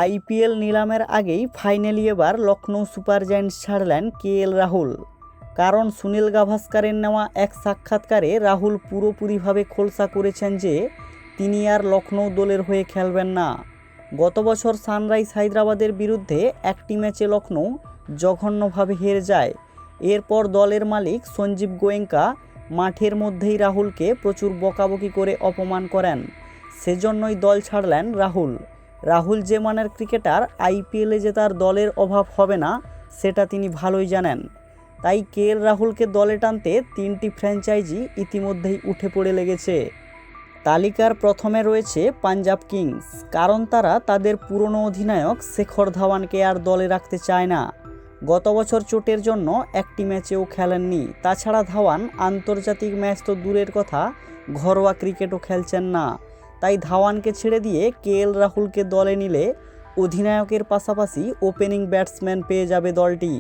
IPL নিলামের আগেই finally এবার Lucknow super giants ছাড়লেন কেএল রাহুল। কারণ সুনীল গাভাস্কারের নেওয়া এক সাক্ষাৎকারে রাহুল পুরোপুরিভাবে খোলসা করেছেন যে তিনি আর লখনৌ দলের হয়ে খেলবেন না। গত বছর সানরাইজ হায়দ্রাবাদের বিরুদ্ধে একটি ম্যাচে লখনৌ জঘন্যভাবে হেরে যায়। এরপর দলের মালিক সঞ্জীব গোয়েঙ্কা মাঠের মধ্যেই রাহুলকে প্রচুর বকাবকি করে অপমান করেন। সেজন্যই দল ছাড়লেন রাহুল। রাহুল যে মানের ক্রিকেটার, আইপিএলে যে তার দলের অভাব হবে না সেটা তিনি ভালোই জানেন। তাই কেএল রাহুলকে দলে টানতে 3টি ফ্র্যাঞ্চাইজি ইতিমধ্যেই উঠে পড়ে লেগেছে। তালিকার প্রথমে রয়েছে পাঞ্জাব কিংস, কারণ তারা তাদের পুরনো অধিনায়ক শেখর ধাওয়ানকে আর দলে রাখতে চায় না। গত বছর চোটের জন্য একটি ম্যাচেও খেলেননি। তাছাড়া ধাওয়ান আন্তর্জাতিক ম্যাচ তো দূরের কথা, ঘরোয়া ক্রিকেটও খেলছেন না। তাই ধাওয়ানকে ছেড়ে দিয়ে কেএল রাহুলকে দলে নিলে অধিনায়কের পাশাপাশি ওপেনিং ব্যাটসম্যান পেয়ে যাবে দলটি।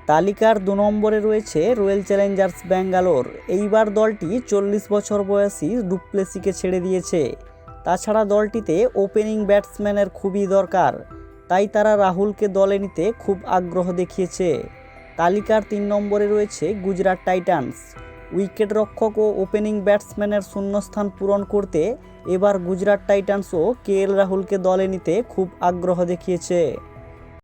তালিকার 2 নম্বরে রয়েছে রয়্যাল চ্যালেঞ্জার্স ব্যাঙ্গালোর। এইবার দলটি 40 বছর বয়সী ডুপ্লেসিকে ছেড়ে দিয়েছে। তাছাড়া দলটিতে ওপেনিং ব্যাটসম্যানের খুবই দরকার, তাই তারা রাহুলকে দলে নিতে খুব আগ্রহ দেখিয়েছে। তালিকার 3 নম্বরে রয়েছে গুজরাট টাইটান্স। উইকেট রক্ষক ও ওপেনিং ব্যাটসম্যানের শূন্যস্থান পূরণ করতে এবার গুজরাট টাইটান্সও কেএল রাহুলকে দলে নিতে খুব আগ্রহ দেখিয়েছে।